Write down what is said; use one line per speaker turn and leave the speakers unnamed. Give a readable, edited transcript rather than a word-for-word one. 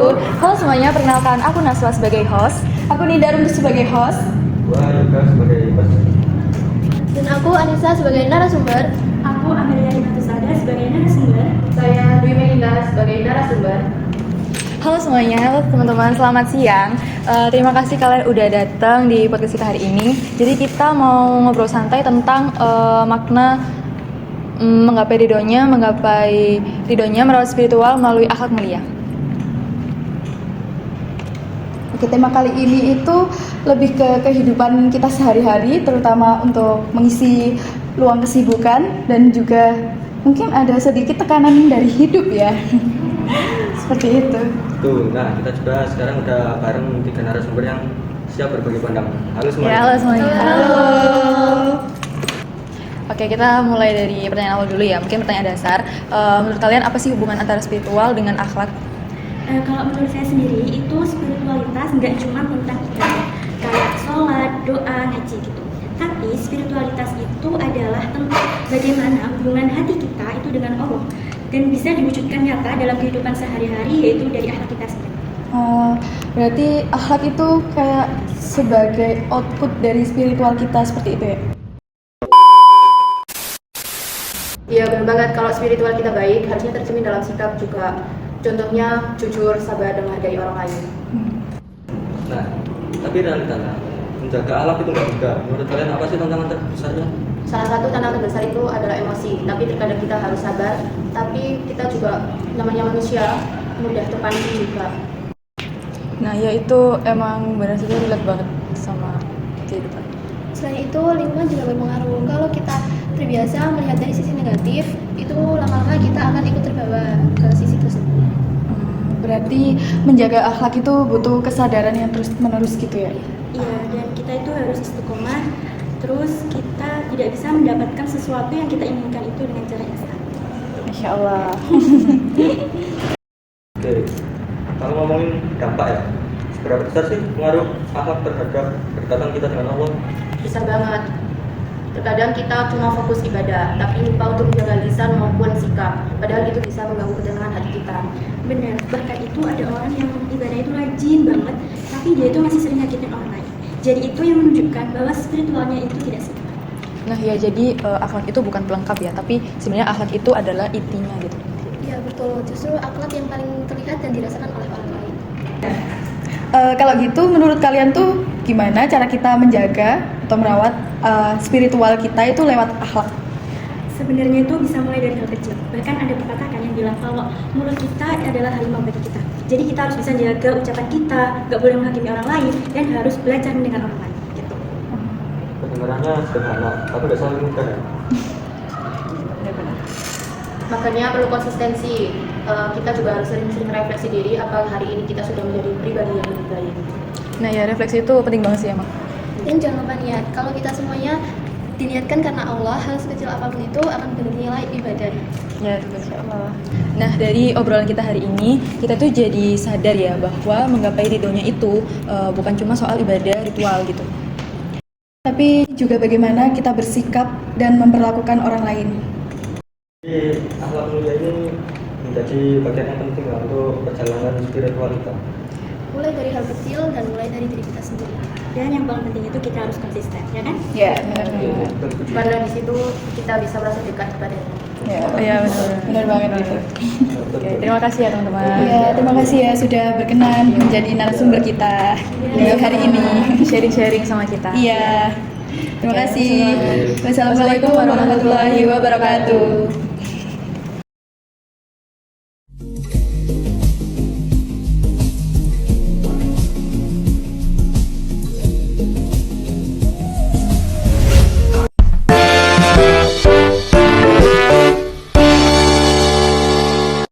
Halo semuanya, perkenalkan aku Naswa sebagai host.
Aku Nidarum sebagai host.
Gua Yoga sebagai host.
Dan aku Anissa sebagai narasumber.
Aku Amelia Inatusada sebagai narasumber.
Saya Dwi Melinda sebagai narasumber.
Halo semuanya, halo teman-teman, selamat siang. Terima kasih kalian udah datang di podcast kita hari ini. Jadi kita mau ngobrol santai tentang makna menggapai ridhonya merawat spiritual melalui akhlak mulia.
Oke, tema kali ini itu lebih ke kehidupan kita sehari-hari, terutama untuk mengisi luang kesibukan dan juga mungkin ada sedikit tekanan dari hidup ya. Seperti itu.
Tuh, nah kita juga sekarang udah bareng 3 narasumber yang siap berbagi pandangan. Halo semuanya.
Ya, halo semuanya.
Halo.
Oke, kita mulai dari pertanyaan awal dulu ya. Mungkin pertanyaan dasar. Menurut kalian apa sih hubungan antara spiritual dengan akhlak?
Kalau menurut saya sendiri itu spiritualitas nggak cuma tentang ibadah kayak sholat, doa, ngaji gitu. Tapi spiritualitas itu adalah tentang bagaimana hubungan hati kita itu dengan Allah dan bisa diwujudkan nyata dalam kehidupan sehari-hari, yaitu dari akhlak kita sendiri.
Berarti akhlak itu kayak sebagai output dari spiritual kita, seperti itu ya?
Iya benar banget, kalau spiritual kita baik harusnya tercermin dalam sikap juga. Contohnya jujur, sabar, dan menghargai orang lain.
Nah, tapi realitanya menjaga akhlak itu nggak mudah. Menurut kalian apa sih tantangan terbesarnya?
Salah satu tantangan terbesar itu adalah emosi, tapi terkadang kita harus sabar, tapi kita juga namanya manusia mudah terpancing juga.
Nah, ya itu emang benar saja relate banget sama kita.
Selain itu, lingkungan juga berpengaruh. Kalau kita terbiasa melihat dari sisi negatif, itu lama-lama kita akan ikut terbawa ke sisi tersebut.
Berarti menjaga akhlak itu butuh kesadaran yang terus-menerus gitu ya?
Iya, dan kita itu harus istiqomah. Terus kita tidak bisa mendapatkan sesuatu yang kita inginkan itu dengan cara instan.
Masya Allah.
Oke, kalau ngomongin dampak ya, seberapa besar sih pengaruh akhlak terhadap kedekatan kita dengan Allah?
Besar banget. Terkadang kita cuma fokus ibadah, tapi lupa untuk menjaga lisan maupun sikap. Padahal itu bisa mengganggu ketenangan hati kita.
Benar, bahkan itu ada orang yang ibadah itu rajin banget, tapi dia itu masih sering nyakitin orang lain. Jadi itu yang menunjukkan bahwa spiritualnya itu tidak seimbang.
Nah, ya jadi akhlak itu bukan pelengkap ya, tapi sebenarnya akhlak itu adalah intinya gitu.
Ya betul, justru akhlak yang paling terlihat dan dirasakan oleh orang lain.
Kalau gitu menurut kalian tuh gimana cara kita menjaga atau merawat spiritual kita itu lewat akhlak?
Sebenarnya itu bisa mulai dari hal kecil. Bahkan ada pepatah kan yang bilang kalau mulut kita adalah harimau bagi kita. Jadi kita harus bisa jaga ucapan kita, gak boleh menghakimi orang lain, dan harus belajar mendengar orang lain. Gitu.
Kedengarannya sederhana, tapi nggak selalu mudah ya.
Makanya perlu konsistensi. Kita juga harus sering-sering refleksi diri apakah hari ini kita sudah menjadi pribadi yang lebih baik.
Nah, ya refleksi itu penting banget sih emang.
Dan jangan lupa niat. Kalau kita semuanya diniatkan karena Allah, hal sekecil apapun itu akan bernilai ibadah.
Ya, insya Allah. Nah, dari obrolan kita hari ini, kita tuh jadi sadar ya bahwa menggapai ridhonya itu bukan cuma soal ibadah ritual gitu.
Tapi juga bagaimana kita bersikap dan memperlakukan orang lain.
Jadi akhlak mulia ini menjadi bagian yang penting lah untuk perjalanan spiritual kita.
Mulai dari hal kecil dan mulai dari diri kita sendiri.
Dan yang paling penting itu kita harus konsisten, ya kan?
Ya,
Karena di situ kita bisa merasa dekat kepadanya.
Iya, benar banget gitu. Oke, terima kasih ya teman-teman.
Ya, terima kasih ya sudah berkenan menjadi narasumber kita di hari ini.
Sharing-sharing sama kita.
Iya. Terima
Oke,
kasih.
Wassalamualaikum
Wassalamualaikum warahmatullahi wabarakatuh.